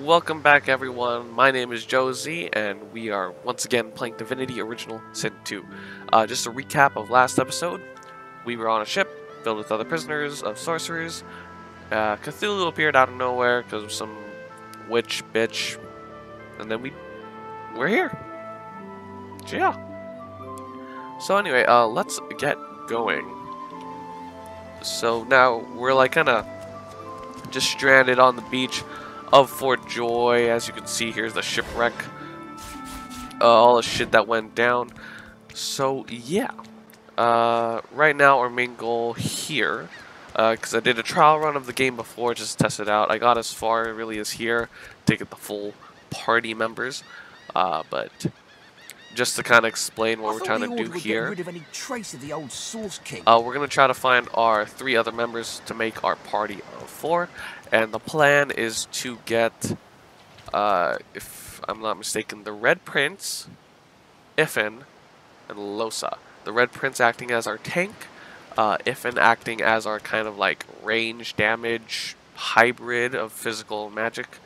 Welcome back, everyone. My name is Josie, and we are once again playing Divinity Original Sin 2. Just a recap of last episode. We were on a ship filled with other prisoners of sorcerers. Cthulhu appeared out of nowhere because of some witch bitch, and then we're here. So yeah. So anyway, let's get going. So now we're like kind of just stranded on the beach of Fort Joy. As you can see, here's the shipwreck. All the shit that went down. So yeah, right now our main goal here, because I did a trial run of the game before just to test it out. I got as far really as here to get the full party members, but just to kind of explain what we're trying to do here, rid of any trace of the old source king. we're going to try to find our 3 other members to make our party of 4. And the plan is to get, if I'm not mistaken, the Red Prince, Ifin, and Losa. The Red Prince acting as our tank, Ifin acting as our kind of like range damage hybrid of physical magic,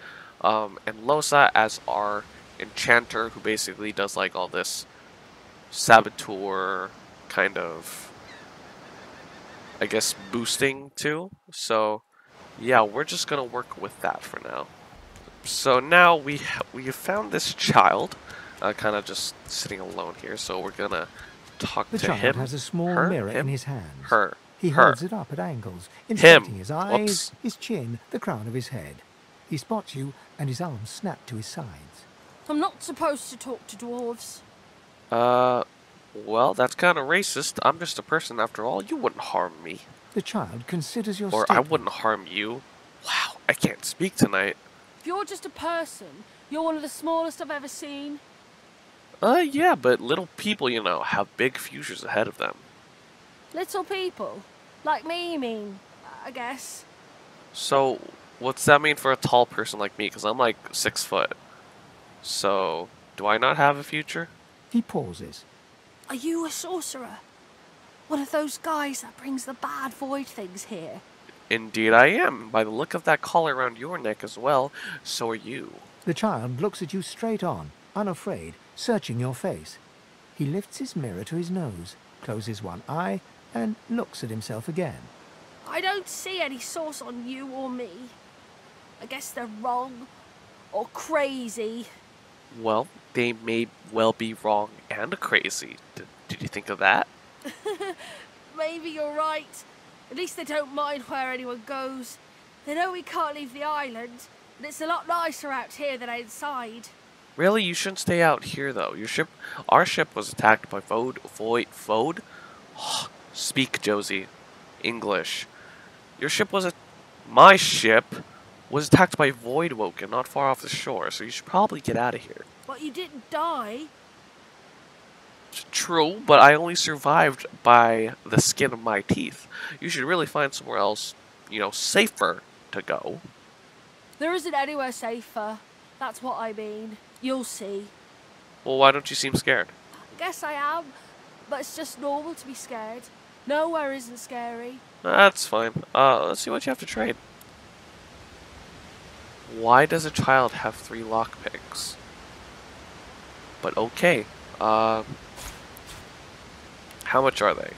and Losa as our enchanter who basically does like all this saboteur kind of, I guess, boosting too. So yeah, we're just gonna work with that for now. So now we found this child, kind of just sitting alone here. So we're gonna talk to him. The child has a small mirror in his hands. He her. holds it up at angles, inspecting his eyes, Whoops. his chin, the crown of his head. He spots you, and his arms snap to his sides. I'm not supposed to talk to dwarves. Well, that's kind of racist. I'm just a person after all. You wouldn't harm me. The child considers your Or I statement. wouldn't harm you. Wow, I can't speak tonight. If you're just a person, you're one of the smallest I've ever seen. Yeah, but little people, you know, have big futures ahead of them. Little people? Like me, you mean? I guess. So, what's that mean for a tall person like me? Because I'm like 6 foot. So, do I not have a future? He pauses. Are you a sorcerer? One of those guys that brings the bad void things here? Indeed I am. By the look of that collar around your neck as well, so are you. The child looks at you straight on, unafraid, searching your face. He lifts his mirror to his nose, closes one eye, and looks at himself again. I don't see any source on you or me. I guess they're wrong. Or crazy. Well, they may well be wrong and crazy. Did you think of that? Maybe you're right. At least they don't mind where anyone goes. They know we can't leave the island, and it's a lot nicer out here than outside. Really? You shouldn't stay out here, though. Our ship was attacked by Void? Speak, Josie. English. My ship was attacked by Void Woken not far off the shore, so you should probably get out of here. But you didn't die. True, but I only survived by the skin of my teeth. You should really find somewhere else, you know, safer to go. There isn't anywhere safer. That's what I mean. You'll see. Well, why don't you seem scared? I guess I am, but it's just normal to be scared. Nowhere isn't scary. That's fine. Let's see what you have to trade. Why does a child have 3 lockpicks? But okay. How much are they?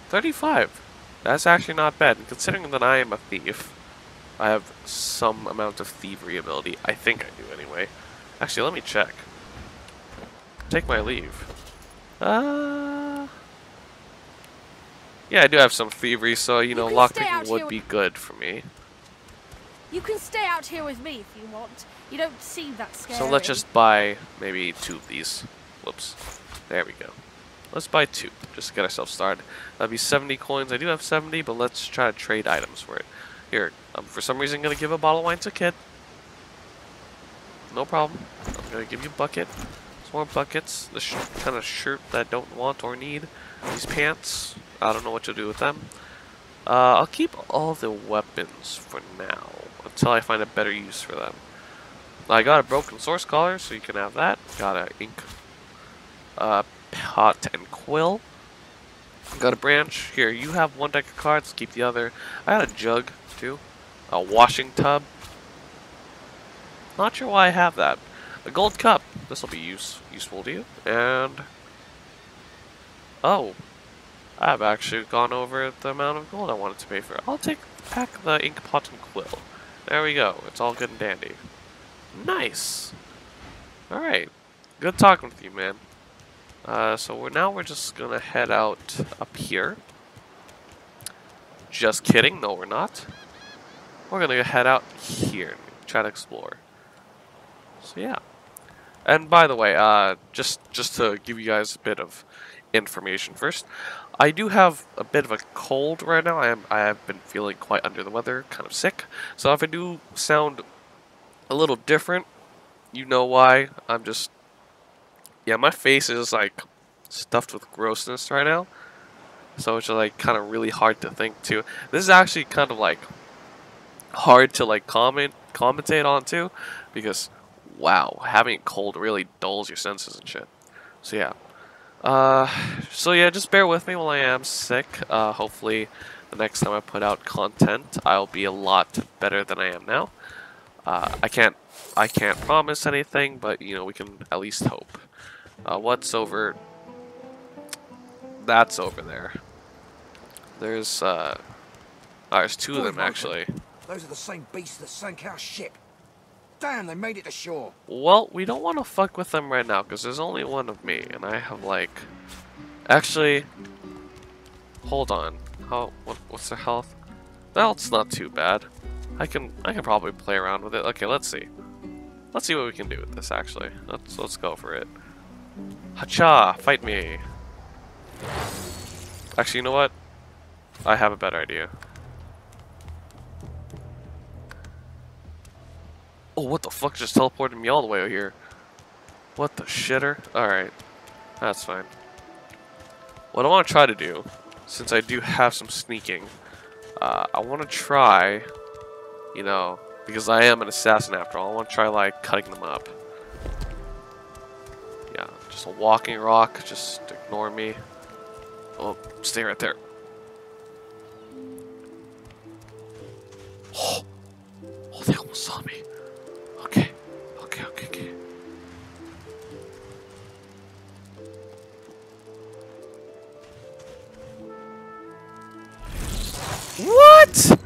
35. That's actually not bad. And considering that I am a thief, I have some amount of thievery ability. I think I do anyway. Actually, let me check. Take my leave. Yeah, I do have some thievery, so, you know, can stay lockpicking out would here be good for me. You can stay out here with me if you want. You don't seem that scary. So let's just buy maybe 2 of these. Whoops. There we go. Let's buy 2, just to get ourselves started. That'd be 70 coins. I do have 70, but let's try to trade items for it. Here, for some reason, I'm going to give a bottle of wine to Kid. No problem. I'm going to give you a bucket. Some more buckets. This kind of shirt that I don't want or need. These pants. I don't know what to do with them. I'll keep all the weapons for now, until I find a better use for them. I got a broken source collar, so you can have that. Got a ink pot and quill. Got a branch. Here, you have 1 deck of cards, keep the other. I got a jug, too. A washing tub. Not sure why I have that. A gold cup. This will be useful to you. And oh, I've actually gone over the amount of gold I wanted to pay for it. I'll take back the ink pot and quill. There we go. It's all good and dandy. Nice. All right. Good talking with you, man. So we're just gonna head out up here. Just kidding. No, we're not. We're gonna head out here and try to explore. So yeah. And by the way, just to give you guys a bit of information first, I do have a bit of a cold right now. I have been feeling quite under the weather, kind of sick. So if I do sound a little different, you know why. Yeah, my face is like stuffed with grossness right now. So it's like kind of really hard to think too. This is actually kind of like hard to like commentate on too, because wow, having a cold really dulls your senses and shit. So yeah. So yeah, just bear with me while I am sick. Hopefully the next time I put out content, I'll be a lot better than I am now. I can't promise anything, but you know, we can at least hope. What's over? That's over there. There's there's two of them actually. Those are the same beasts that sank our ship. Damn, they made it to shore. Well, we don't want to fuck with them right now, because there's only one of me, and I have like... Actually... Hold on. What's their health? The health's not too bad. I can probably play around with it. Okay, let's see. Let's see what we can do with this, actually. Let's go for it. Hacha! Fight me! Actually, you know what? I have a better idea. Oh, what the fuck just teleported me all the way over here? What the shitter? Alright. That's fine. What I want to try to do, since I do have some sneaking, I want to try, you know, because I am an assassin after all, I want to try, like, cutting them up. Yeah, just a walking rock, just ignore me. Oh, stay right there. Oh, they almost saw me. Okay. What?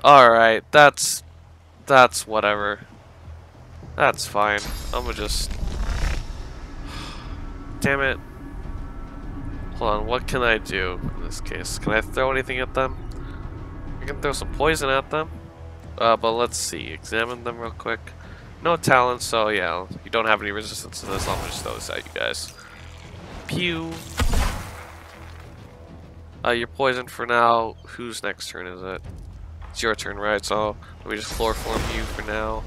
Alright, that's whatever. That's fine. I'm gonna just... Damn it. Hold on, what can I do in this case? Can I throw anything at them? I can throw some poison at them. But let's see. Examine them real quick. No talent, so yeah, you don't have any resistance to this. I'll just throw this at you guys. Pew. You're poisoned for now. Whose next turn is it? It's your turn, right? So let me just chloroform you for now.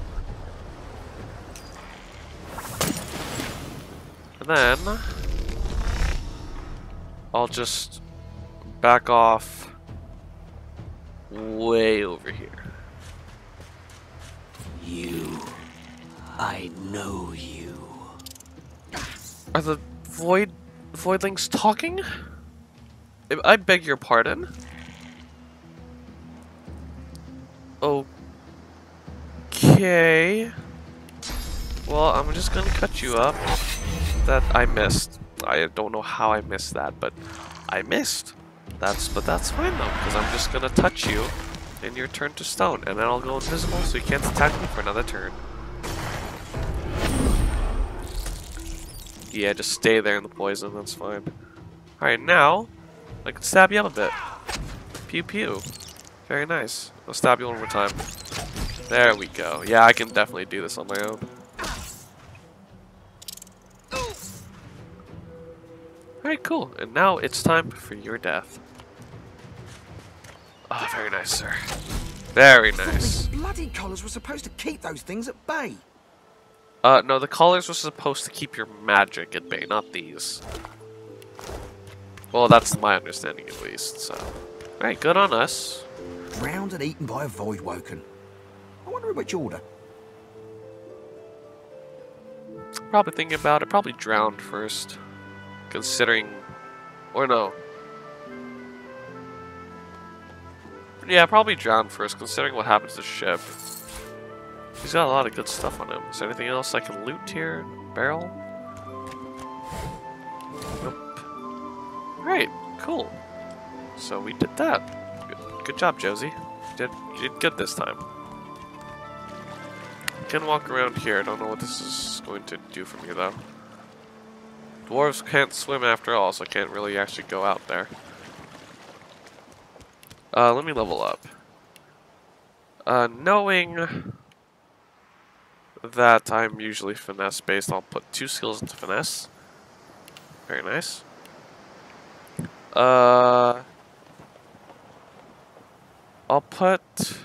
And then I'll just back off way over here. I know you. Are the voidlings talking? I beg your pardon? Okay. Well, I'm just gonna cut you up. That I missed. I don't know how I missed that, but I missed. But that's fine though, because I'm just gonna touch you and you're turned to stone, and then I'll go invisible so you can't attack me for another turn. Yeah, just stay there in the poison, that's fine. Alright, now I can stab you up a bit. Pew pew. Very nice. I'll stab you one more time. There we go. Yeah, I can definitely do this on my own. Alright, cool. And now it's time for your death. Ah, very nice, sir. Very nice. These bloody collars were supposed to keep those things at bay. No, the collars were supposed to keep your magic at bay, not these. Well, that's my understanding at least, so. Alright, good on us. Drowned and eaten by a void woken. I wonder in which order. Probably thinking about it, probably drowned first. Considering... Or no. Yeah, probably drowned first, considering what happened to the ship. He's got a lot of good stuff on him. Is there anything else I can loot here? Barrel? Nope. Alright, cool. So we did that. Good job, Josie. You did good this time. Can walk around here. I don't know what this is going to do for me, though. Dwarves can't swim after all, so I can't really actually go out there. Let me level up. Knowing that I'm usually finesse based, I'll put 2 skills into finesse. Very nice. I'll put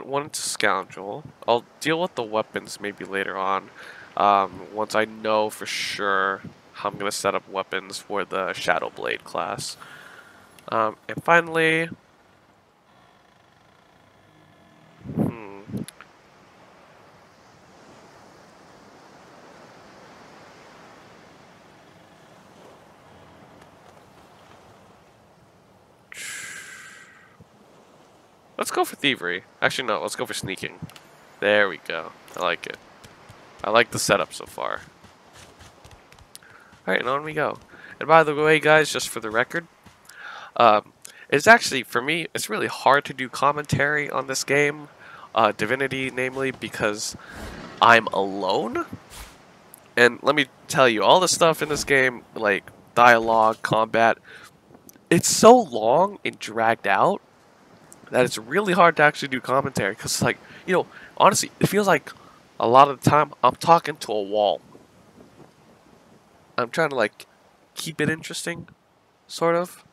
1 into scoundrel. I'll deal with the weapons maybe later on. Once I know for sure how I'm gonna set up weapons for the Shadow Blade class. And finally, let's go for thievery. Actually, no, let's go for sneaking. There we go. I like it. I like the setup so far. Alright, and on we go. And by the way, guys, just for the record, it's actually, for me, it's really hard to do commentary on this game, Divinity, namely, because I'm alone. And let me tell you, all the stuff in this game, like dialogue, combat, it's so long and dragged out that it's really hard to actually do commentary. Because, like, you know, honestly, it feels like a lot of the time I'm talking to a wall. I'm trying to, like, keep it interesting, sort of.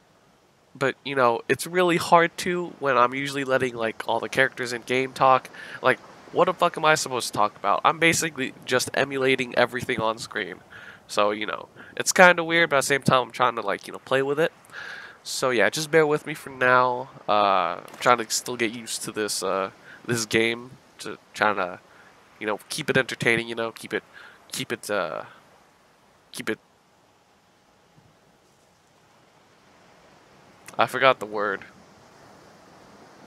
But, you know, it's really hard to when I'm usually letting, like, all the characters in game talk. Like, what the fuck am I supposed to talk about? I'm basically just emulating everything on screen. So, you know, it's kind of weird, but at the same time I'm trying to, like, you know, play with it. So, yeah, just bear with me for now. I'm trying to still get used to this, this game. Trying to, you know, keep it entertaining, you know, keep it I forgot the word.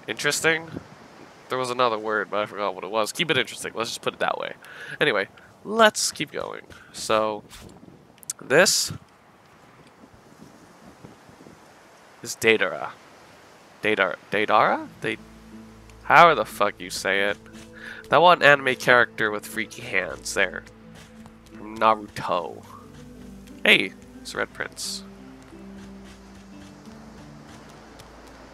Interesting? There was another word, but I forgot what it was. Keep it interesting. Let's just put it that way. Anyway, let's keep going. So, this is Daedara. Daedara? However the fuck you say it. That one anime character with freaky hands there. From Naruto. Hey, it's Red Prince.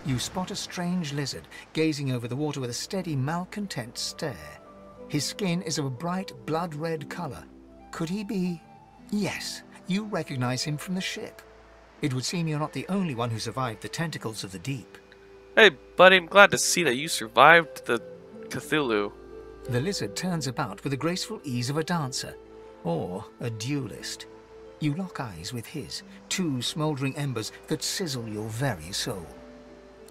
You spot a strange lizard gazing over the water with a steady, malcontent stare. His skin is of a bright, blood-red color. Could he be... Yes, you recognize him from the ship. It would seem you're not the only one who survived the tentacles of the deep. Hey, buddy, I'm glad to see that you survived the Cthulhu. The lizard turns about with the graceful ease of a dancer, or a duelist. You lock eyes with his, 2 smouldering embers that sizzle your very soul.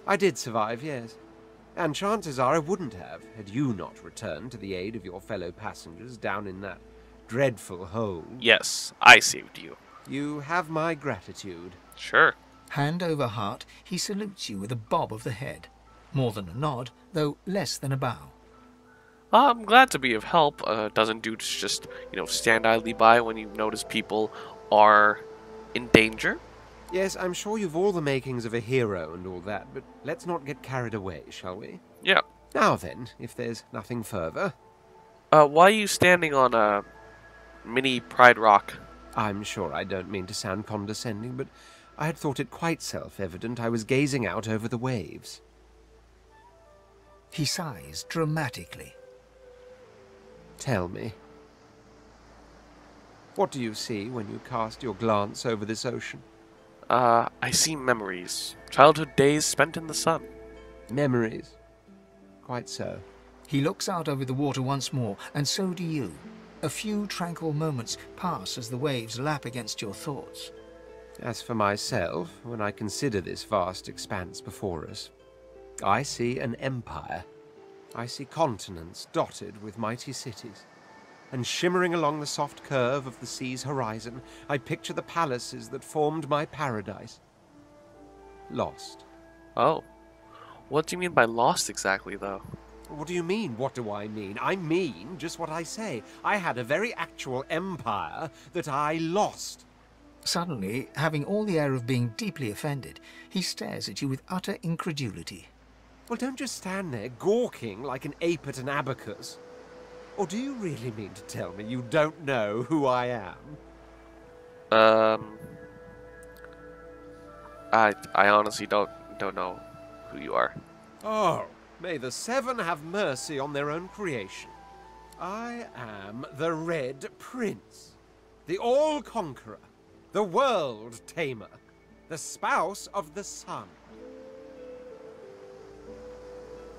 I did survive, yes. And chances are I wouldn't have, had you not returned to the aid of your fellow passengers down in that dreadful hole. Yes, I saved you. You have my gratitude. Sure. Hand over heart, he salutes you with a bob of the head. More than a nod, though less than a bow. I'm glad to be of help. Doesn't do to just, you know, stand idly by when you notice people are in danger. Yes, I'm sure you've all the makings of a hero and all that, but let's not get carried away, shall we? Yeah. Now then, if there's nothing further. Why are you standing on a mini Pride Rock? I'm sure I don't mean to sound condescending, but I had thought it quite self-evident I was gazing out over the waves. He sighs dramatically. Tell me. What do you see when you cast your glance over this ocean? I see memories. Childhood days spent in the sun. Memories. Quite so. He looks out over the water once more, and so do you. A few tranquil moments pass as the waves lap against your thoughts. As for myself, when I consider this vast expanse before us, I see an empire. I see continents dotted with mighty cities. And shimmering along the soft curve of the sea's horizon, I picture the palaces that formed my paradise. Lost. Oh. What do you mean by lost exactly, though? What do you mean, what do I mean? I mean just what I say. I had a very actual empire that I lost. Suddenly, having all the air of being deeply offended, he stares at you with utter incredulity. Well, don't just stand there gawking like an ape at an abacus. Or do you really mean to tell me you don't know who I am? I honestly don't know who you are. Oh, may the Seven have mercy on their own creation. I am the Red Prince, the All-Conqueror, the World Tamer, the spouse of the Sun.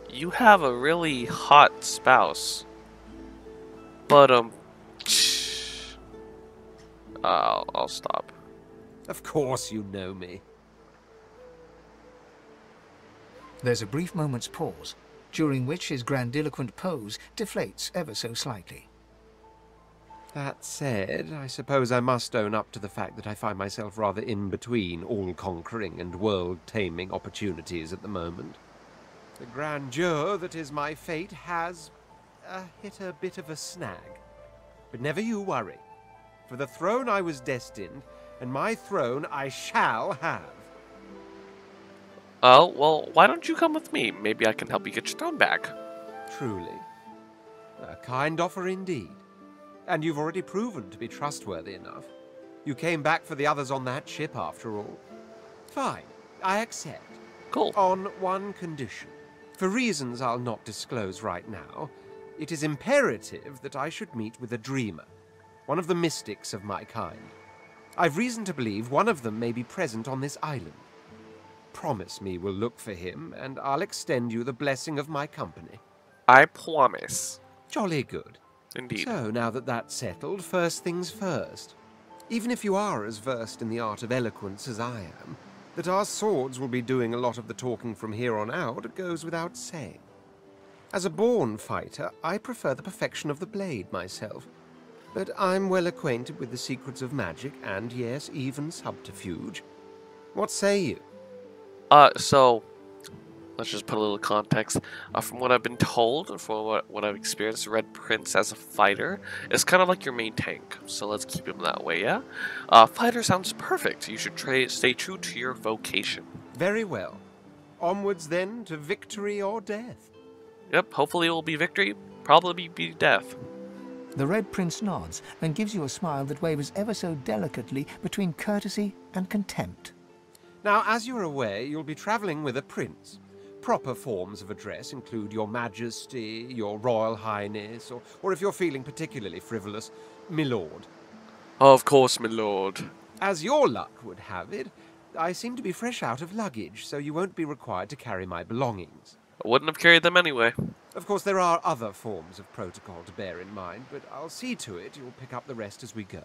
You have a really hot spouse. But, I'll stop. Of course you know me. There's a brief moment's pause, during which his grandiloquent pose deflates ever so slightly. That said, I suppose I must own up to the fact that I find myself rather in between all-conquering and world-taming opportunities at the moment. The grandeur that is my fate has hit a bit of a snag. But never you worry. For the throne I was destined, and my throne I shall have. Oh, well, why don't you come with me? Maybe I can help you get your throne back. Truly. A kind offer indeed. And you've already proven to be trustworthy enough. You came back for the others on that ship, after all. Fine, I accept. Cool. On one condition. For reasons I'll not disclose right now, it is imperative that I should meet with a dreamer, one of the mystics of my kind. I've reason to believe one of them may be present on this island. Promise me we'll look for him, and I'll extend you the blessing of my company. I promise. Jolly good. Indeed. So, now that that's settled, first things first. Even if you are as versed in the art of eloquence as I am, that our swords will be doing a lot of the talking from here on out goes without saying. As a born fighter, I prefer the perfection of the blade myself. But I'm well acquainted with the secrets of magic and, yes, even subterfuge. What say you? So, let's just put a little context. From what I've been told, and from what I've experienced, Red Prince as a fighter is kind of like your main tank. So let's keep him that way, yeah? Fighter sounds perfect. You should stay true to your vocation. Very well. Onwards then to victory or death. Yep, hopefully it will be victory, probably be death. The Red Prince nods and gives you a smile that wavers ever so delicately between courtesy and contempt. Now, as you're aware, you'll be travelling with a prince. Proper forms of address include Your Majesty, Your Royal Highness, or if you're feeling particularly frivolous, Milord. Of course, my lord. As your luck would have it, I seem to be fresh out of luggage, so you won't be required to carry my belongings. I wouldn't have carried them anyway. Of course, there are other forms of protocol to bear in mind, but I'll see to it you'll pick up the rest as we go.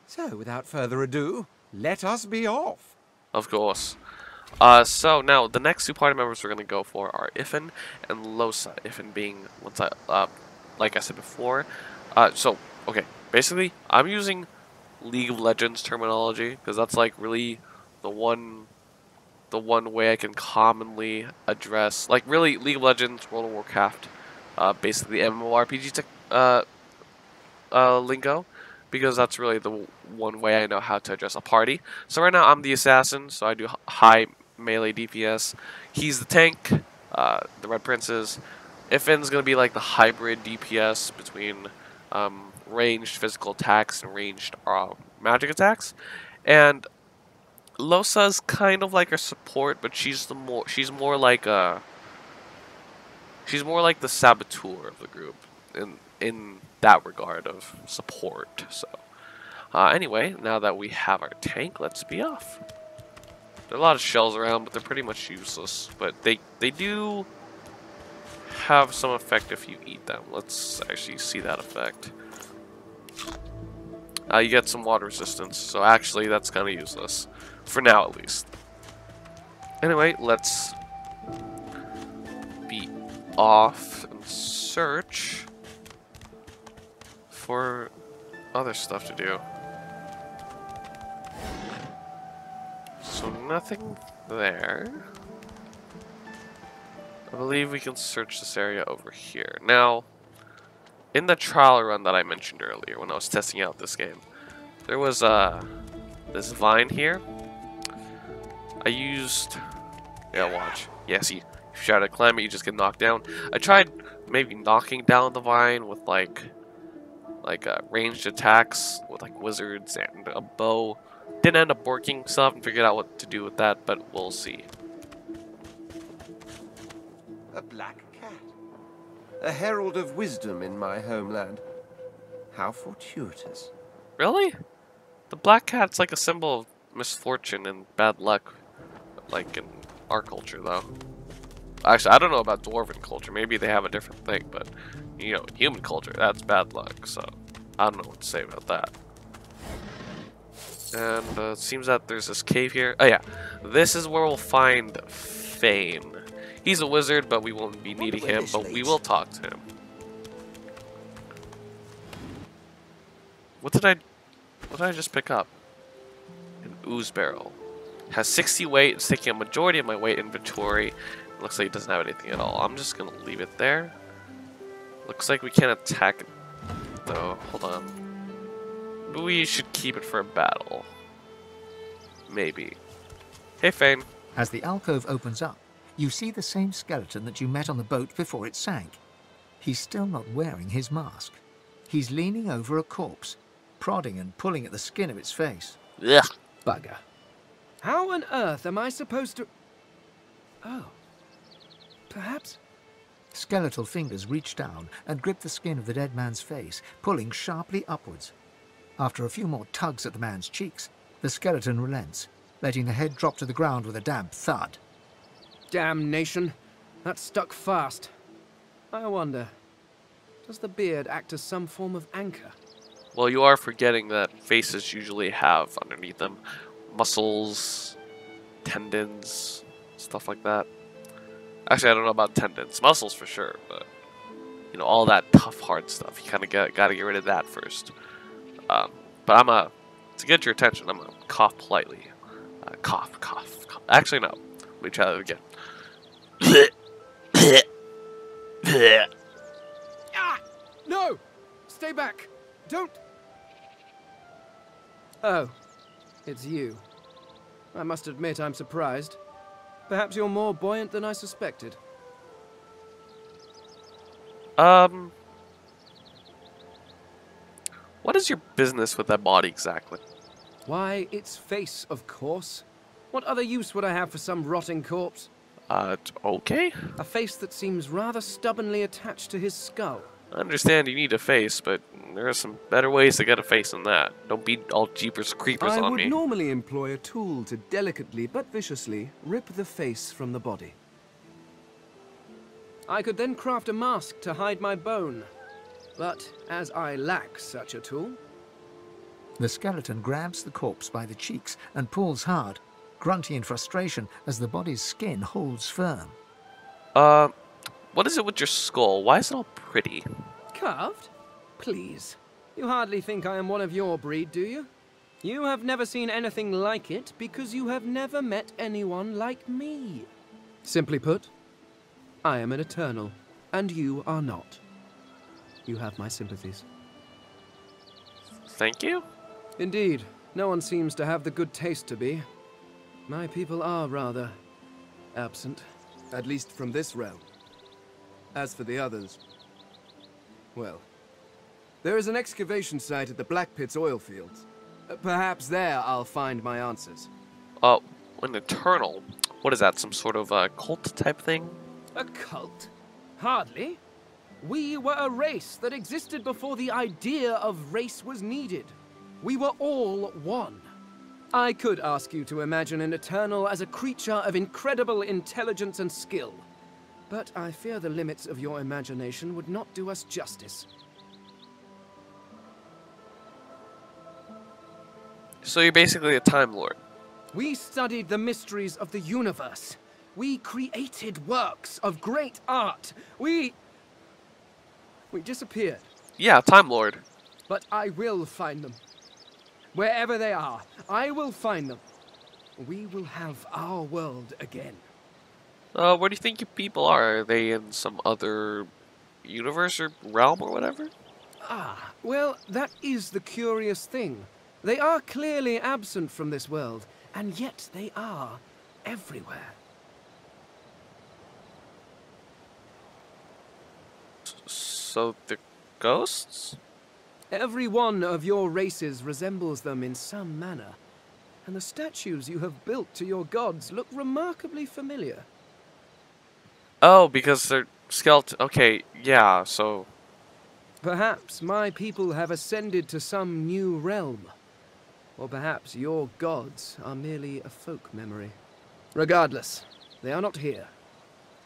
So, without further ado, let us be off. Of course. So now the next two party members we're gonna go for are Ifin and Losa. Ifin being like I said before. Okay, basically I'm using League of Legends terminology because that's like really the one way I can commonly address, like, really League of Legends, World of Warcraft, basically MMORPG lingo, because that's really the one way I know how to address a party. So right now I'm the assassin, so I do high melee DPS. He's the tank, the Red Princes. Ifin's gonna be like the hybrid DPS between ranged physical attacks and ranged magic attacks, and Losa's kind of like a support, but she's more like the saboteur of the group in that regard of support. So anyway, now that we have our tank, let's be off. There are a lot of shells around, but they're pretty much useless. But they do have some effect if you eat them. Let's actually see that effect. You get some water resistance, so actually that's kind of useless. For now, at least. Anyway, let's be off and search for other stuff to do. So nothing there. I believe we can search this area over here. Now, in the trial run that I mentioned earlier when I was testing out this game, there was this vine here. I used... Yeah, watch. Yeah, see, if you try to climb it, you just get knocked down. I tried maybe knocking down the vine with like ranged attacks with like wizards and a bow. Didn't end up working, so I haven't figured out what to do with that, but we'll see. A black cat. A herald of wisdom in my homeland. How fortuitous. Really? The black cat's like a symbol of misfortune and bad luck, like in our culture, though. Actually, I don't know about dwarven culture. Maybe they have a different thing, but, you know, human culture, that's bad luck, so I don't know what to say about that. And it seems that there's this cave here. Oh, yeah. This is where we'll find Fane. He's a wizard, but we won't be needing him, but we will talk to him. What did I just pick up? An ooze barrel. Has 60 weight. It's taking a majority of my weight inventory. Looks like it doesn't have anything at all. I'm just gonna leave it there. Looks like we can't attack it though. Hold on. We should keep it for a battle. Maybe. Hey, Fane. As the alcove opens up, you see the same skeleton that you met on the boat before it sank. He's still not wearing his mask. He's leaning over a corpse, prodding and pulling at the skin of its face. Ugh. Bugger. How on earth am I supposed to... Oh. Perhaps... Skeletal fingers reach down and grip the skin of the dead man's face, pulling sharply upwards. After a few more tugs at the man's cheeks, the skeleton relents, letting the head drop to the ground with a damp thud. Damnation. That stuck fast. I wonder, does the beard act as some form of anchor? Well, you are forgetting that faces usually have underneath them muscles, tendons, stuff like that. Actually, I don't know about tendons. Muscles for sure, but you know, all that tough, hard stuff. You kind of gotta get rid of that first. But to get your attention, I'm gonna cough politely. Cough, cough, cough. Actually, no. Let me try that again. Ah! No! Stay back! Don't... Oh, it's you. I must admit I'm surprised. Perhaps you're more buoyant than I suspected. What is your business with that body exactly? Why, its face, of course. What other use would I have for some rotting corpse? Okay. A face that seems rather stubbornly attached to his skull. I understand you need a face, but there are some better ways to get a face than that. Don't be all jeepers creepers on me. I would normally employ a tool to delicately but viciously rip the face from the body. I could then craft a mask to hide my bone. But as I lack such a tool... The skeleton grabs the corpse by the cheeks and pulls hard, grunting in frustration as the body's skin holds firm. What is it with your skull? Why is it all pretty? Carved? Please. You hardly think I am one of your breed, do you? You have never seen anything like it because you have never met anyone like me. Simply put, I am an Eternal, and you are not. You have my sympathies. Thank you? Indeed. No one seems to have the good taste to be. My people are rather absent, at least from this realm. As for the others, well, there is an excavation site at the Black Pit's oil fields. Perhaps there I'll find my answers. An Eternal? What is that, some sort of cult type thing? A cult? Hardly. We were a race that existed before the idea of race was needed. We were all one. I could ask you to imagine an Eternal as a creature of incredible intelligence and skill. But I fear the limits of your imagination would not do us justice. So you're basically a Time Lord. We studied the mysteries of the universe. We created works of great art. We disappeared. Yeah, Time Lord. But I will find them. Wherever they are, I will find them. We will have our world again. Where do you think your people are? Are they in some other universe or realm or whatever? Ah, well, that is the curious thing. They are clearly absent from this world, and yet they are everywhere. So they're ghosts? Every one of your races resembles them in some manner, and the statues you have built to your gods look remarkably familiar. Oh, because they're skeleton. Okay, yeah, so... Perhaps my people have ascended to some new realm. Or perhaps your gods are merely a folk memory. Regardless, they are not here.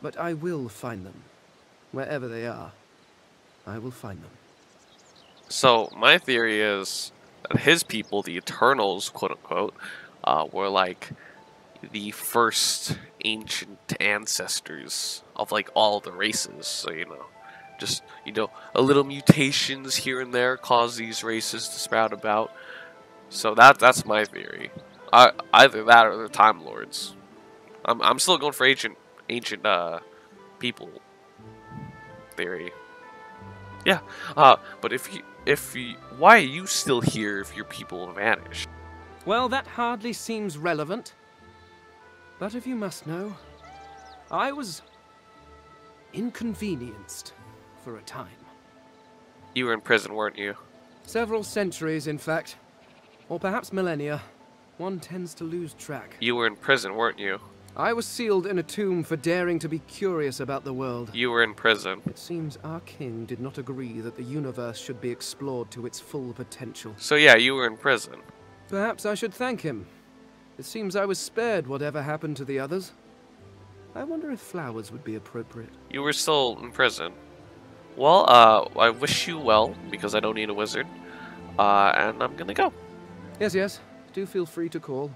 But I will find them. Wherever they are, I will find them. So, my theory is that his people, the Eternals, quote-unquote, were like the first ancient ancestors of like all the races. So, you know, just, you know, a little mutations here and there cause these races to sprout about. So that's my theory. Either that or they're Time Lords. I'm still going for ancient people theory. Yeah. But why are you still here if your people vanished? Well, that hardly seems relevant. But if you must know, I was inconvenienced for a time. You were in prison, weren't you? Several centuries, in fact. Or perhaps millennia. One tends to lose track. You were in prison, weren't you? I was sealed in a tomb for daring to be curious about the world. You were in prison. It seems our king did not agree that the universe should be explored to its full potential. So yeah, you were in prison. Perhaps I should thank him. It seems I was spared whatever happened to the others. I wonder if flowers would be appropriate. You were still in prison. Well, I wish you well, because I don't need a wizard. And I'm gonna go. Yes, yes. Do feel free to call.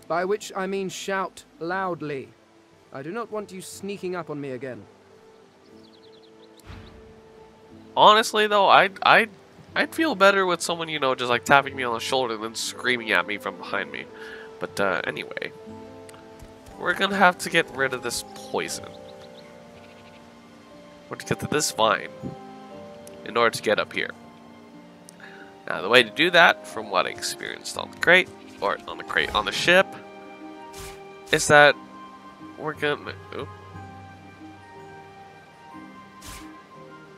By which I mean shout loudly. I do not want you sneaking up on me again. Honestly, though, I'd feel better with someone, you know, just like tapping me on the shoulder and then screaming at me from behind me. But anyway, we're gonna have to get rid of this poison. We're to get to this vine in order to get up here. Now, the way to do that, from what I experienced on the crate, or on the ship, is that we're gonna... Oop.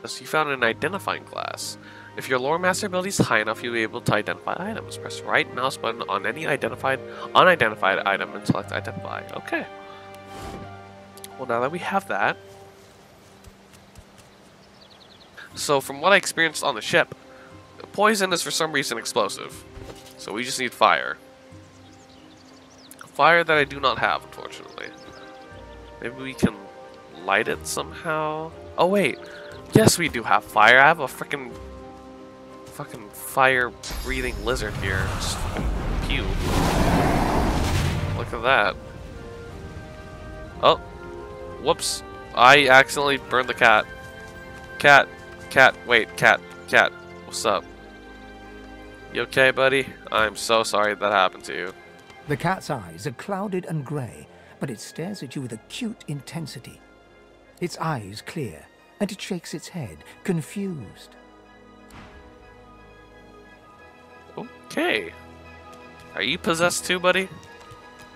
So you found an identifying glass. If your lore master ability is high enough, you'll be able to identify items. Press the right mouse button on any unidentified item and select identify. Okay. Well, now that we have that... So, from what I experienced on the ship, poison is for some reason explosive. So we just need fire. Fire that I do not have, unfortunately. Maybe we can light it somehow? Oh wait, yes we do have fire. I have a fucking fire-breathing lizard here. Just fucking pew. Look at that. Oh, whoops. I accidentally burned the cat. Cat, wait, cat. What's up? You okay, buddy? I'm so sorry that happened to you. The cat's eyes are clouded and grey, but it stares at you with acute intensity. Its eyes clear, and it shakes its head, confused. Okay. Are you possessed too, buddy?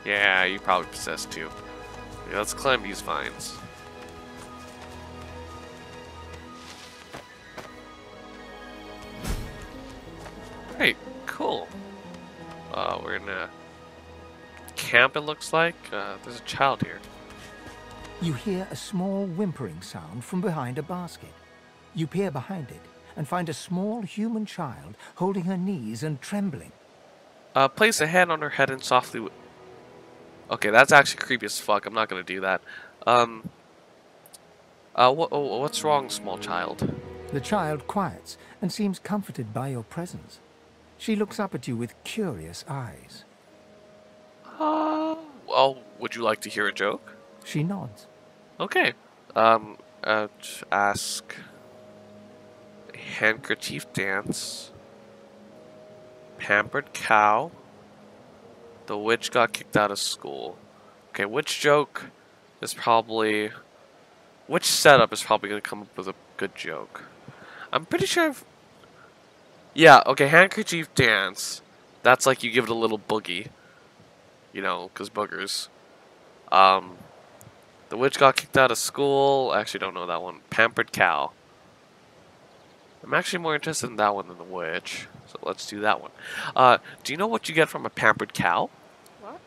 Yeah, you probably possessed too. Yeah, let's climb these vines. Great, cool. We're in a camp, it looks like. There's a child here. You hear a small whimpering sound from behind a basket. You peer behind it and find a small human child holding her knees and trembling. Place a hand on her head and softly... Okay, that's actually creepy as fuck. I'm not gonna do that. What's wrong, small child? The child quiets and seems comforted by your presence. She looks up at you with curious eyes. Well, would you like to hear a joke? She nods. Okay. Ask... Handkerchief dance. Pampered cow. The witch got kicked out of school. Okay, which joke is probably... Which setup is probably going to come up with a good joke? I'm pretty sure I've... Yeah, okay, handkerchief dance. That's like you give it a little boogie. You know, because boogers. The witch got kicked out of school. I actually don't know that one. Pampered cow. I'm actually more interested in that one than the witch. So let's do that one. Do you know what you get from a pampered cow? What?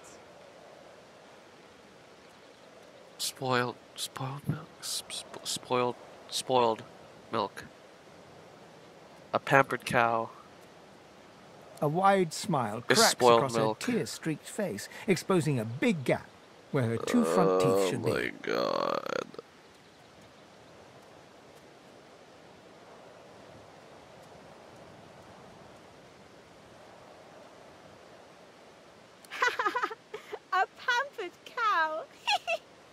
Spoiled milk. Spoiled milk. A pampered cow. A wide smile It's cracks spoiled across milk. her tear-streaked face, exposing a big gap where her two front teeth should Oh be. my god. A pampered cow.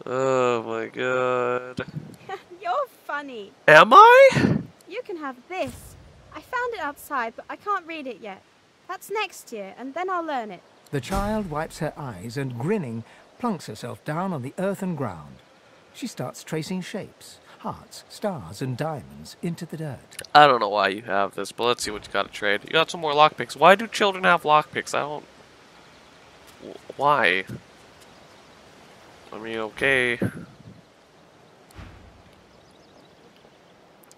Oh my god. You're funny. Am I? You can have this. I found it outside, but I can't read it yet. That's next year, and then I'll learn it. The child wipes her eyes and, grinning, plunks herself down on the earthen ground. She starts tracing shapes, hearts, stars, and diamonds into the dirt. I don't know why you have this, but let's see what you got to trade. You got some more lockpicks. Why do children have lockpicks? I don't... Why? I mean, okay.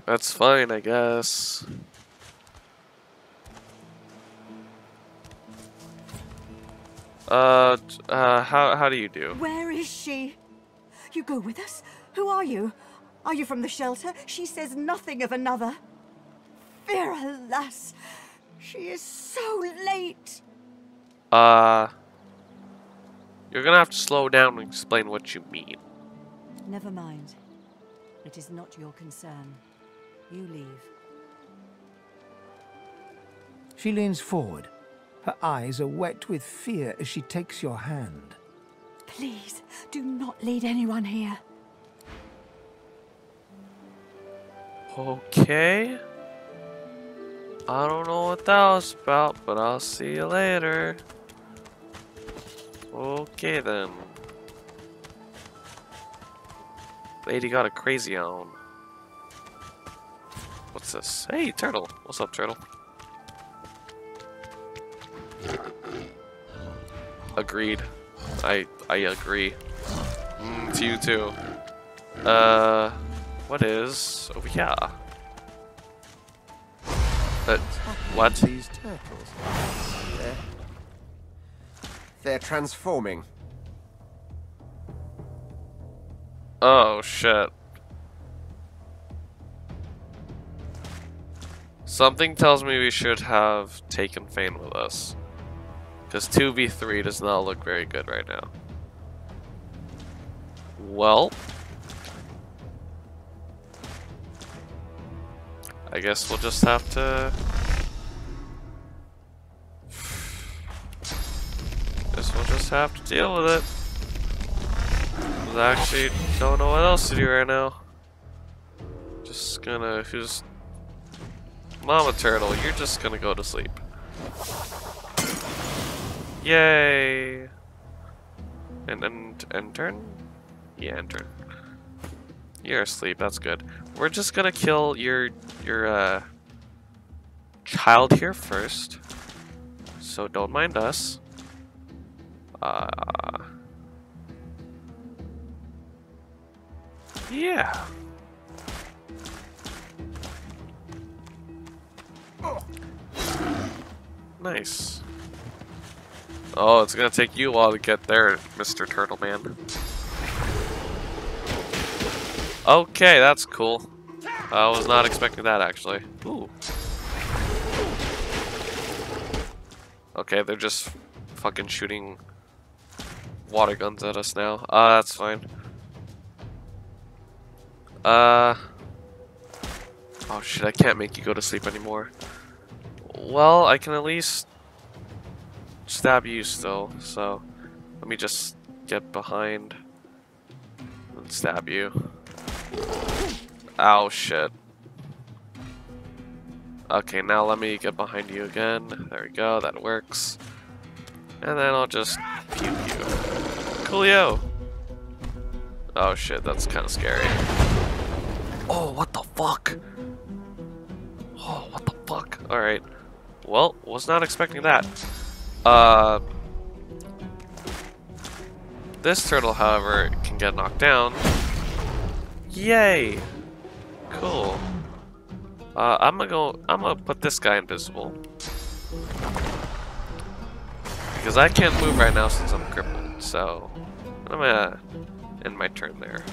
That's fine, I guess. How do you do? Where is she? You go with us? Who are you? Are you from the shelter? She says nothing of another. Fear, alas, she is so late. You're gonna have to slow down and explain what you mean. Never mind. It is not your concern. You leave. She leans forward. Her eyes are wet with fear as she takes your hand. Please, do not lead anyone here. Okay. I don't know what that was about, but I'll see you later. Okay then. Lady got a crazy on. What's this? Hey, turtle. What's up, turtle? Agreed. I agree. To you too. What is over here? What? These turtles. They're transforming. Oh shit. Something tells me we should have taken Fane with us. Because 2v3 does not look very good right now. Well, I guess we'll just have to... Guess we'll just have to deal with it. I actually don't know what else to do right now. Just gonna... Who's... Mama Turtle, you're just gonna go to sleep. Yay! And turn? Yeah, and turn. You're asleep, that's good. We're just gonna kill your child here first. So don't mind us. Yeah. Nice. Oh, it's gonna take you a while to get there, Mr. Turtle Man. Okay, that's cool. I was not expecting that, actually. Ooh. Okay, they're just fucking shooting water guns at us now. That's fine. Oh shit, I can't make you go to sleep anymore. Well, I can at least stab you still, so let me just get behind and stab you. Ow, shit. Okay, now let me get behind you again. There we go, that works. And then I'll just puke you. Coolio! Oh shit, that's kind of scary. Oh, what the fuck? Oh, what the fuck? Alright. Well, was not expecting that. This turtle, however, can get knocked down. Yay! Cool. I'm gonna put this guy invisible. Because I can't move right now since I'm crippled, so I'm gonna end my turn there.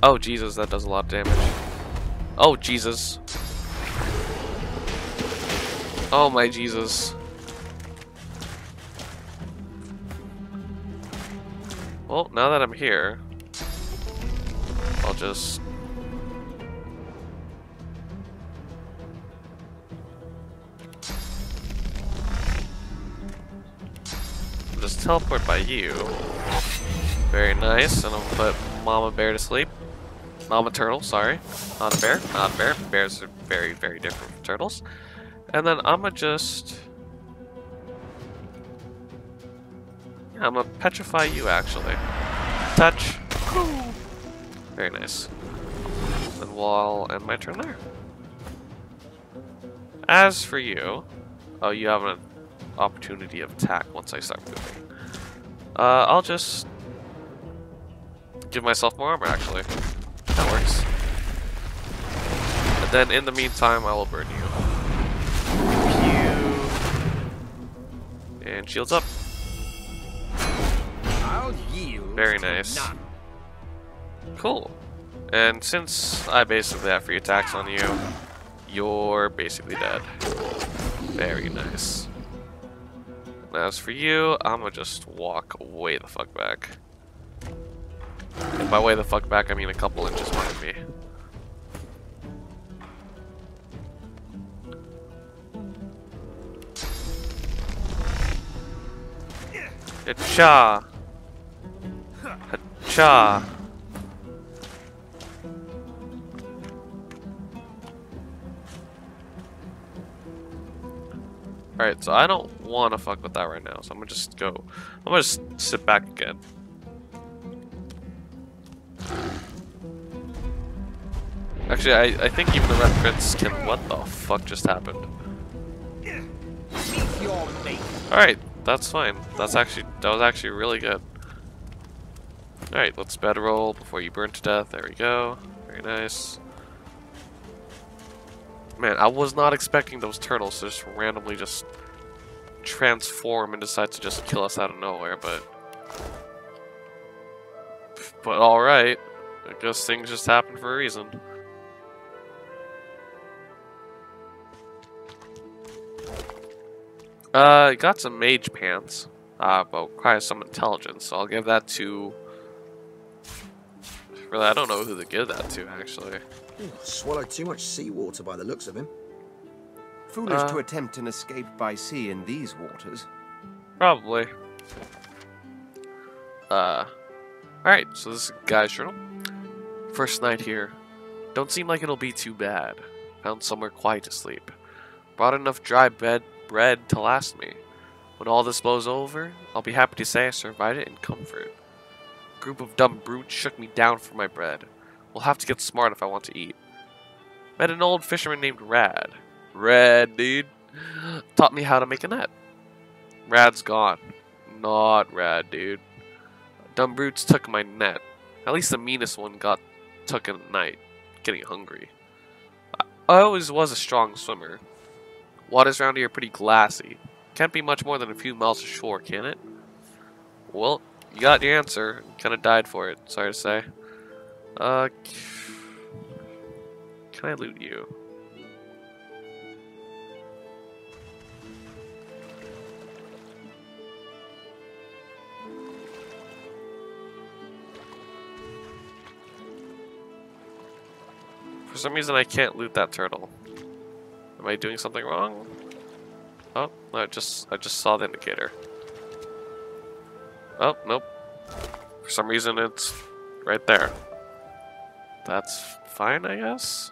Oh Jesus, that does a lot of damage. Oh Jesus. Oh my Jesus. Well, now that I'm here, I'll just... teleport by you. Very nice, and I'll put Mama Bear to sleep. Mama Turtle, sorry. Not a bear, not a bear. Bears are very, very different from turtles. And then I'm gonna just... yeah, I'm gonna petrify you, actually. Touch. Very nice. Then we'll end my turn there. As for you... oh, you have an opportunity of attack once I start moving. I'll just... give myself more armor, actually. That works. And then in the meantime, I will burn you. Pew. And shields up. I'll yield. Very nice. Cool. And since I basically have free attacks on you, you're basically dead. Very nice. And as for you, I'm gonna just walk way the fuck back. And by way the fuck back, I mean a couple inches behind me. Ha-cha! Ha-cha! Alright, so I don't want to fuck with that right now, so I'm gonna just go. I'm gonna just sit back again. Actually, I think even the Red Prince can. What the fuck just happened? Alright, that's fine. That was actually really good. Alright, let's bedroll before you burn to death. There we go. Very nice. Man, I was not expecting those turtles to just randomly just transform and decide to just kill us out of nowhere, but alright. I guess things just happen for a reason. Got some mage pants, but requires some intelligence, so I'll give that to... really, I don't know who to give that to, actually. Swallowed too much seawater by the looks of him. Foolish to attempt an escape by sea in these waters. Probably. Alright, so this is Guy's journal. First night here. Don't seem like it'll be too bad. Found somewhere quiet to sleep. Brought enough dry bread to last me. When all this blows over, I'll be happy to say I survived it in comfort. A group of dumb brutes shook me down for my bread. We'll have to get smart if I want to eat. Met an old fisherman named Rad. Rad, dude. Taught me how to make a net. Rad's gone. Not Rad, dude. Dumb brutes took my net. At least the meanest one got took in at night. Getting hungry. I always was a strong swimmer. Waters around here are pretty glassy. Can't be much more than a few miles ashore, can it? Well, you got your answer. Kinda died for it, sorry to say. Can I loot you? For some reason I can't loot that turtle. Am I doing something wrong? Oh, no, I just saw the indicator. Oh, nope. For some reason it's right there. That's fine, I guess.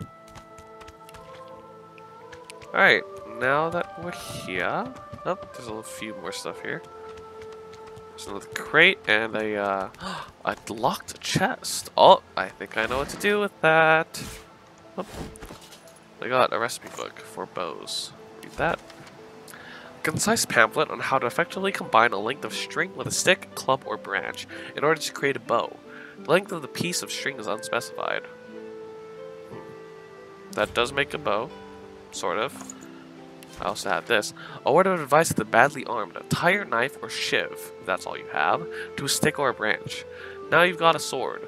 Alright, now that we're here, Oh, there's a few more stuff here. There's another crate and a locked chest. Oh, I think I know what to do with that. Oh, I got a recipe book for bows. Read that. A concise pamphlet on how to effectively combine a length of string with a stick, club, or branch in order to create a bow. The length of the piece of string is unspecified. That does make a bow, sort of. I also have this. A word of advice to the badly armed. Tie your knife or shiv, if that's all you have, to a stick or a branch. Now you've got a sword.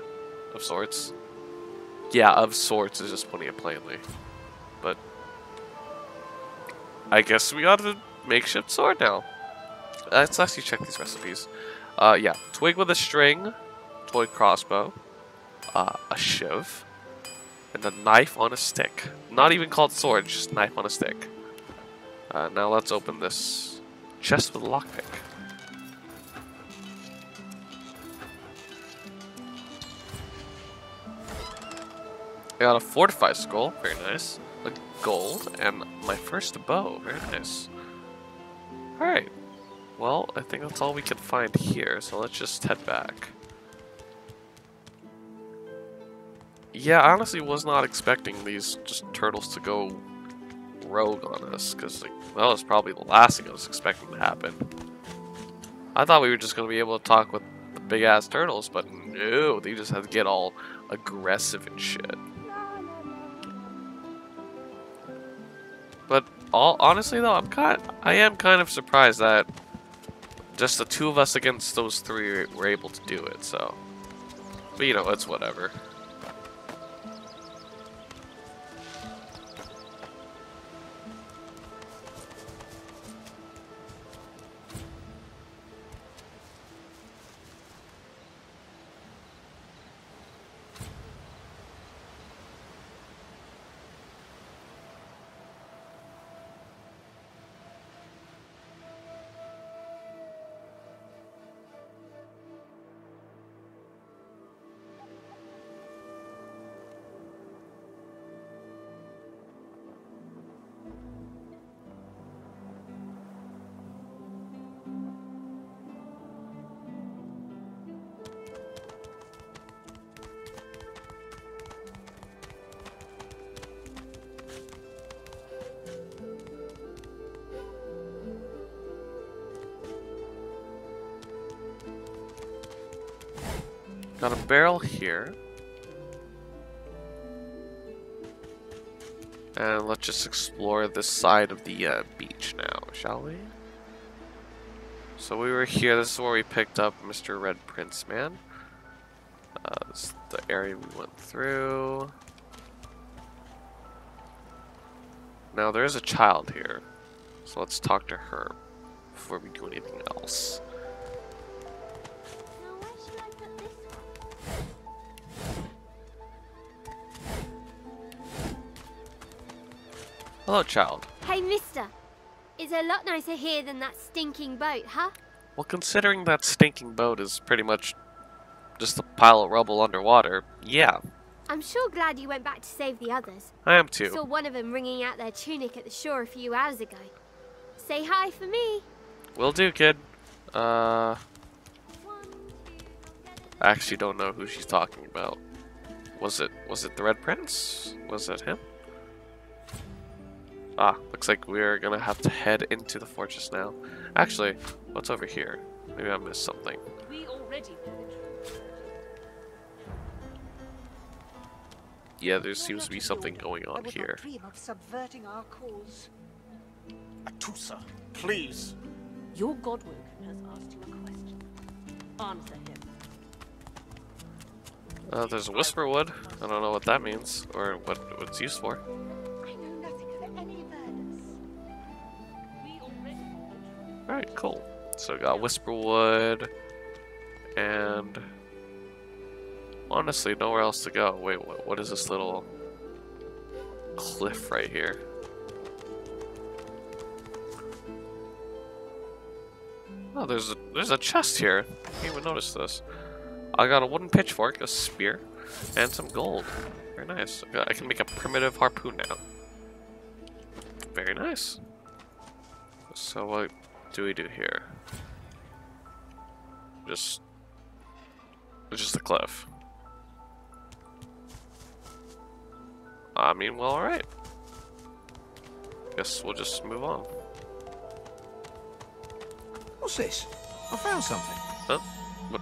Of sorts. Yeah, of sorts is just putting it plainly. But I guess we got a makeshift sword now. Let's actually check these recipes. Yeah. Twig with a string, toy crossbow, a shiv, and a knife on a stick. Not even called sword, just knife on a stick. Now let's open this chest with a lockpick. I got a fortified skull, very nice. A gold, and my first bow, very nice. Alright, well, I think that's all we can find here, so let's just head back. Yeah, I honestly was not expecting these just turtles to go rogue on us, because like, that was probably the last thing I was expecting to happen. I thought we were just going to be able to talk with the big ass turtles, but no, they just had to get all aggressive and shit. But honestly though, I am kind of surprised that just the two of us against those three were able to do it, so. But you know, it's whatever. Got a barrel here. And let's just explore this side of the beach now, shall we? So we were here, this is where we picked up Mr. Red Prince Man. This is the area we went through. Now there is a child here, so let's talk to her before we do anything else. Hello, child. Hey, mister. It's a lot nicer here than that stinking boat, huh? Well, considering that stinking boat is pretty much just a pile of rubble underwater, yeah. I'm sure glad you went back to save the others. I am too. Saw one of them wringing out their tunic at the shore a few hours ago. Say hi for me. Will do, kid. I actually don't know who she's talking about. Was it the Red Prince? Was it him? Ah, looks like we're gonna have to head into the fortress now. Actually, what's over here? Maybe I missed something. We already Yeah, there seems to be something going on here. Dream of subverting our cause. Atusa, please. Your Godwin has asked you a question. Answer him. There's a whisper wood. I don't know what that means or what it's used for. I know nothing of any murders. We already Alright, cool. So we got whisper wood and honestly nowhere else to go. Wait, what is this little cliff right here? Oh, there's a chest here. I didn't even notice this. I got a wooden pitchfork, a spear, and some gold. Very nice. I can make a primitive harpoon now. Very nice. So do we do here? Just a cliff. I mean, well, alright. Guess we'll just move on. What's this? I found something. Huh? What?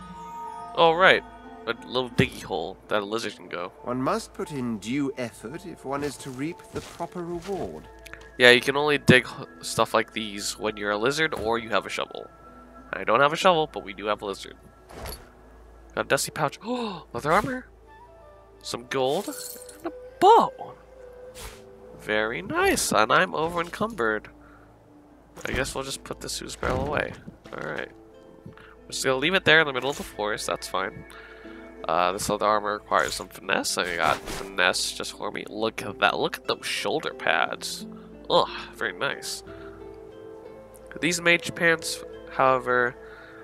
Oh, right. A little diggy hole that a lizard can go. One must put in due effort if one is to reap the proper reward. Yeah, you can only dig stuff like these when you're a lizard or you have a shovel. I don't have a shovel, but we do have a lizard. Got a dusty pouch. Oh, leather armor. Some gold. And a bow. Very nice. And I'm over encumbered. I guess we'll just put this Sue's barrel away. Alright. We're just gonna leave it there in the middle of the forest. That's fine. This leather armor requires some finesse. I got finesse just for me. Look at that. Look at those shoulder pads. Ugh, very nice. These mage pants, however,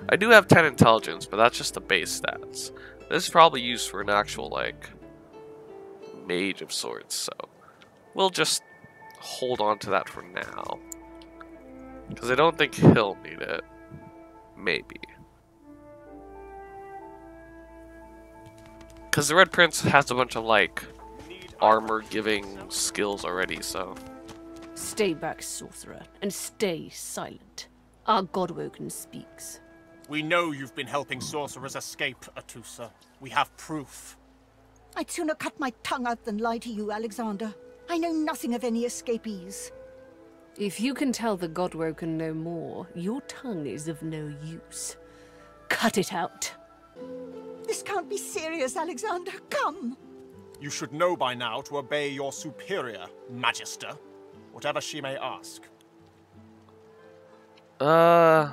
I do have 10 intelligence, but that's just the base stats. This is probably used for an actual, like, mage of sorts, so we'll just hold on to that for now. Because I don't think he'll need it. Maybe. Because the Red Prince has a bunch of, like, armor-giving skills already, so... Stay back, sorcerer, and stay silent. Our Godwoken speaks. We know you've been helping sorcerers escape, Atusa. We have proof. I'd sooner cut my tongue out than lie to you, Alexander. I know nothing of any escapees. If you can tell the Godwoken no more, your tongue is of no use. Cut it out. This can't be serious, Alexander. Come. You should know by now to obey your superior, Magister, whatever she may ask. Man,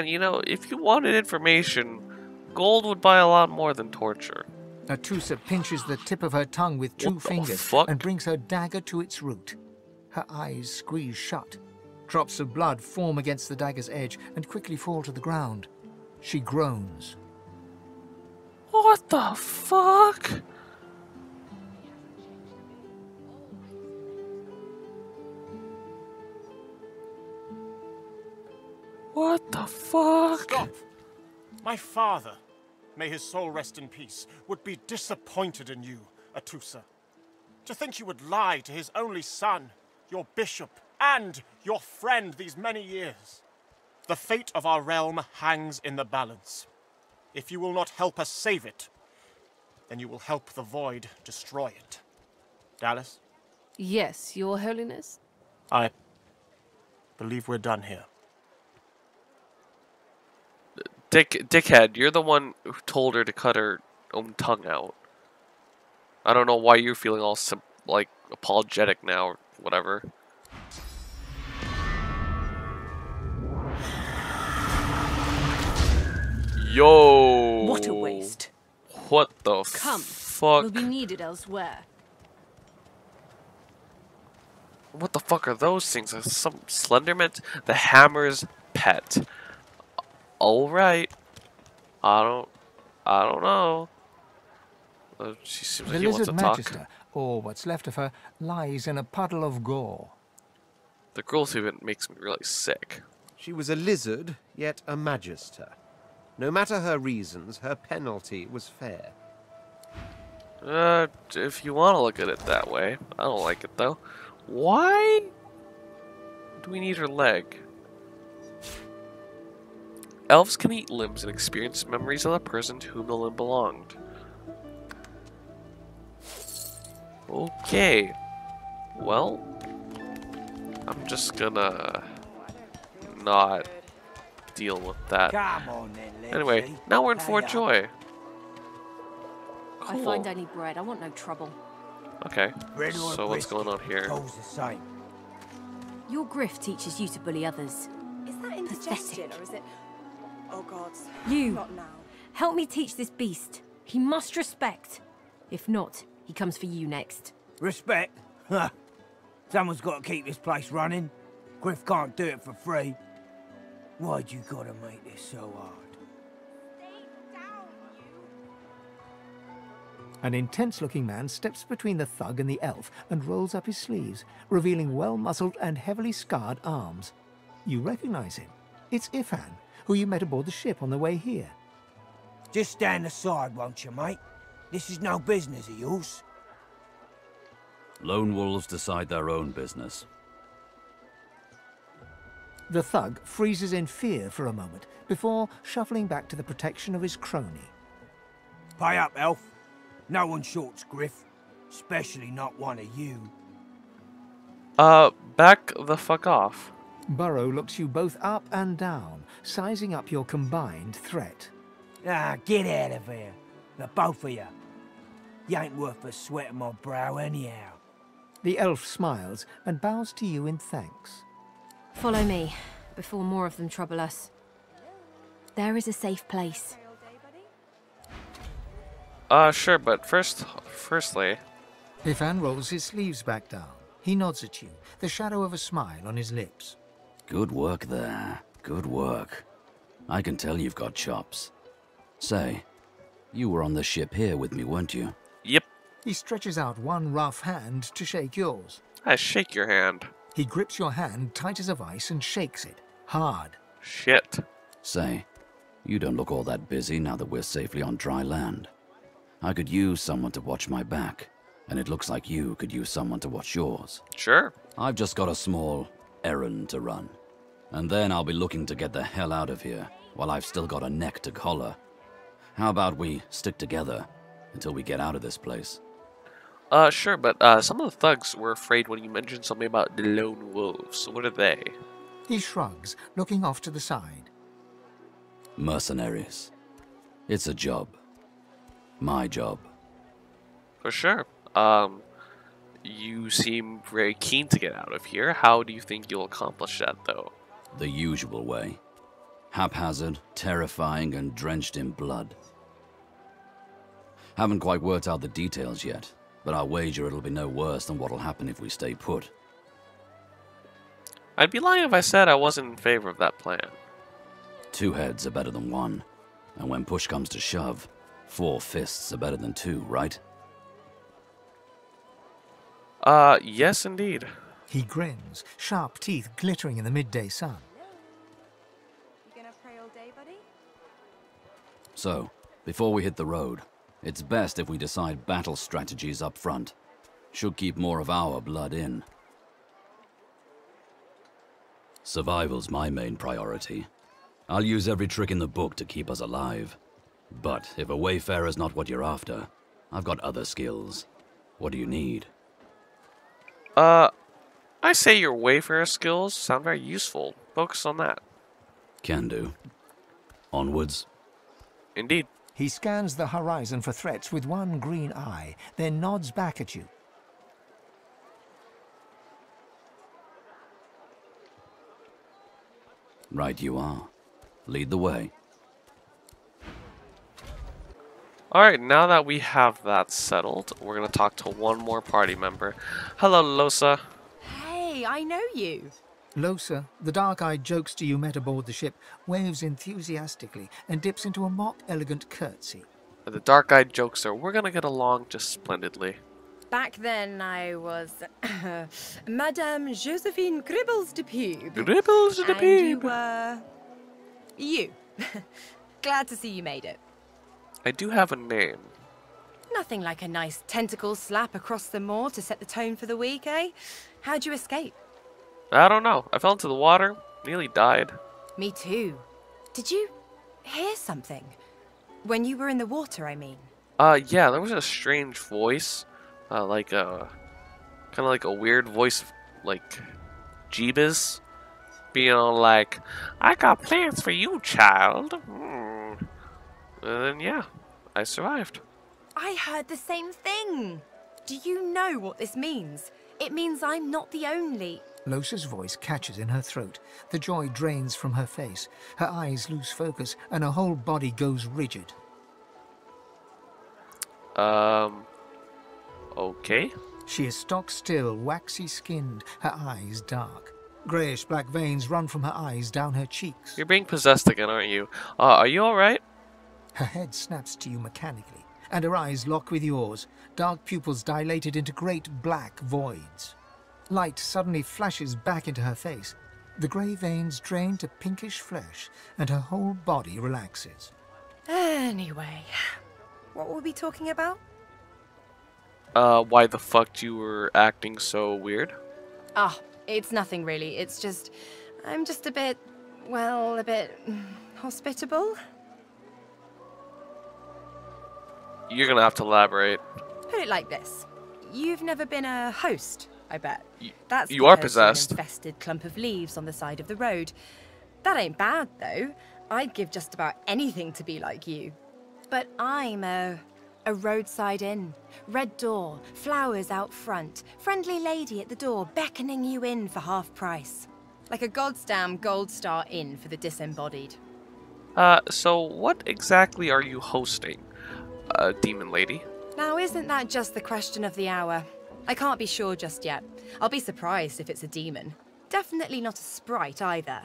you know, if you wanted information, gold would buy a lot more than torture. Atusa pinches the tip of her tongue with two fingers and brings her dagger to its root. Her eyes squeeze shut. Drops of blood form against the dagger's edge and quickly fall to the ground. She groans. What the fuck? What the fuck? Stop! My father, may his soul rest in peace, would be disappointed in you, Atusa. To think you would lie to his only son, your bishop, and your friend these many years. The fate of our realm hangs in the balance. If you will not help us save it, then you will help the Void destroy it. Dallas? Yes, Your Holiness? I believe we're done here. Dickhead, you're the one who told her to cut her own tongue out. I don't know why you're feeling all like apologetic now or whatever. Yo! What a waste. What the Come, fuck? we'll be needed elsewhere. What the fuck are those things? Some Slenderman? The Hammer's pet. Alright. I don't know. She seems like The he wants to lizard talk. magister, or what's left of her, lies in a puddle of gore. The cruelty of it makes me really sick. She was a lizard, yet a magister. No matter her reasons, her penalty was fair. If you want to look at it that way. I don't like it, though. Why do we need her leg? Elves can eat limbs and experience memories of the person to whom the limb belonged. Okay. Well, I'm just gonna not deal with that. Come on then, let's Anyway, see. now we're in Fort Hurry up. Joy. I Cool. find any bread. I want no trouble. Okay, Bread or so what's going on here? Goes the same. Your grift teaches you to bully others. Is that indigestion or is it... Oh God. You. Not now. Help me teach this beast. He must respect. If not, he comes for you next. Respect? Huh. Someone's got to keep this place running. Griff can't do it for free. Why'd you gotta make this so hard? An intense-looking man steps between the thug and the elf and rolls up his sleeves, revealing well-muscled and heavily scarred arms. You recognize him. It's Ifan, who you met aboard the ship on the way here. Just stand aside, won't you, mate? This is no business of yours. Lone wolves decide their own business. The thug freezes in fear for a moment before shuffling back to the protection of his crony. Pay up, elf. No one shorts Griff, especially not one of you. Back the fuck off. Burrow looks you both up and down, sizing up your combined threat. Ah, get out of here. The both of you. You ain't worth the sweat of my brow anyhow. The elf smiles and bows to you in thanks. Follow me, before more of them trouble us. There is a safe place. Sure, but firstly... Ifan rolls his sleeves back down. He nods at you, the shadow of a smile on his lips. Good work there. Good work. I can tell you've got chops. Say, you were on the ship here with me, weren't you? Yep. He stretches out one rough hand to shake yours. I shake your hand. He grips your hand tight as a vice and shakes it, hard. Shit. Say, you don't look all that busy now that we're safely on dry land. I could use someone to watch my back, and it looks like you could use someone to watch yours. Sure. I've just got a small errand to run, and then I'll be looking to get the hell out of here while I've still got a neck to collar. How about we stick together until we get out of this place? Sure, but some of the thugs were afraid when you mentioned something about the lone wolves. What are they? He shrugs, looking off to the side. Mercenaries. It's a job. My job. For sure. You seem very keen to get out of here. How do you think you'll accomplish that, though? The usual way. Haphazard, terrifying, and drenched in blood. Haven't quite worked out the details yet, but I'll wager it'll be no worse than what'll happen if we stay put. I'd be lying if I said I wasn't in favor of that plan. 2 heads are better than 1, and when push comes to shove, 4 fists are better than 2, right? Yes indeed. He grins, sharp teeth glittering in the midday sun. You gonna pray all day, buddy? So, before we hit the road, it's best if we decide battle strategies up front. Should keep more of our blood in. Survival's my main priority. I'll use every trick in the book to keep us alive. But if a wayfarer's not what you're after, I've got other skills. What do you need? I say your wayfarer skills sound very useful. Focus on that. Can do. Onwards. Indeed. He scans the horizon for threats with one green eye, then nods back at you. Right you are. Lead the way. Alright, now that we have that settled, we're going to talk to one more party member. Hello, Losa. Hey, I know you. Losa, the dark-eyed jokester you met aboard the ship, waves enthusiastically and dips into a mock elegant curtsy. The dark-eyed jokester, we're going to get along just splendidly. Back then, I was Madame Josephine Gribbles de Pube. Gribbles de Pube. And you were... you. Glad to see you made it. I do have a name. Nothing like a nice tentacle slap across the moor to set the tone for the week, eh? How'd you escape? I don't know. I fell into the water, nearly died. Me too. Did you hear something? When you were in the water, I mean. Yeah, there was a strange voice. Like a... kind of like a weird voice, like... Jeebus. Being all like, I got plans for you, child. And then, yeah, I survived. I heard the same thing. Do you know what this means? It means I'm not the only... Losa's voice catches in her throat. The joy drains from her face. Her eyes lose focus, and her whole body goes rigid. Okay. She is stock still, waxy skinned, her eyes dark. Greyish black veins run from her eyes down her cheeks. You're being possessed again, aren't you? Are you alright? Her head snaps to you mechanically. and her eyes lock with yours, dark pupils dilated into great black voids. Light suddenly flashes back into her face. The grey veins drain to pinkish flesh, and her whole body relaxes. Anyway, what were we talking about? Why the fuck you were acting so weird? Ah, it's nothing really. It's just, I'm just a bit, well, a bit hospitable. You're gonna have to elaborate. Put it like this. You've never been a host, I bet. That's you are because you're an possessed. infested clump of leaves on the side of the road. That ain't bad, though. I'd give just about anything to be like you. But I'm a roadside inn. Red door, flowers out front, friendly lady at the door beckoning you in for half price. Like a goddamn gold star inn for the disembodied. So what exactly are you hosting, demon lady? Now, isn't that just the question of the hour? I can't be sure just yet. I'll be surprised if it's a demon. Definitely not a sprite either.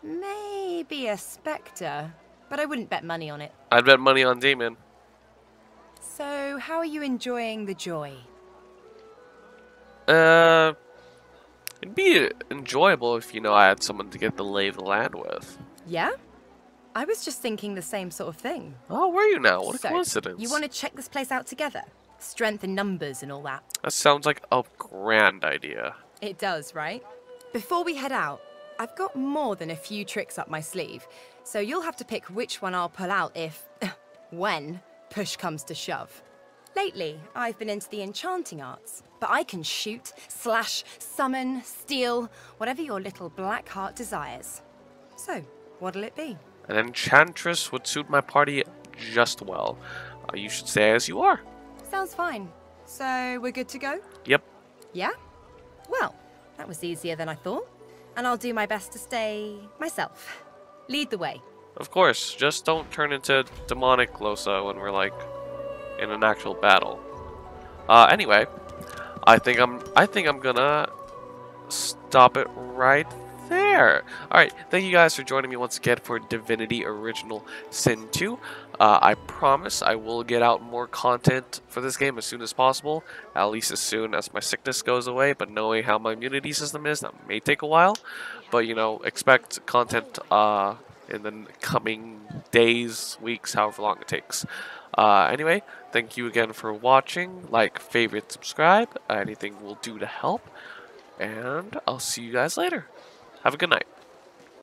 Maybe a spectre, but I wouldn't bet money on it. I'd bet money on demon. So, how are you enjoying the joy? It'd be enjoyable if, I had someone to get the lay of the land with. Yeah? I was just thinking the same sort of thing. Oh, were you now? What a So, coincidence. You want to check this place out together? Strength in numbers and all that. That sounds like a grand idea. It does, right? Before we head out, I've got more than a few tricks up my sleeve, so you'll have to pick which one I'll pull out if, when, push comes to shove. Lately, I've been into the enchanting arts, but I can shoot, slash, summon, steal, whatever your little black heart desires. So, what'll it be? An enchantress would suit my party just well. You should stay as you are. Sounds fine. So, we're good to go? Yep. Yeah? Well, that was easier than I thought. And I'll do my best to stay myself. Lead the way. Of course, just don't turn into demonic Losa when we're in an actual battle. Anyway, I think I'm gonna stop it right there. Alright, thank you guys for joining me once again for Divinity Original Sin 2. I promise I will get out more content for this game as soon as possible, at least as soon as my sickness goes away, but knowing how my immunity system is, that may take a while. But, expect content in the coming days, weeks, however long it takes. Anyway, thank you again for watching. Like, favorite, subscribe. Anything will do to help. And I'll see you guys later. Have a good night.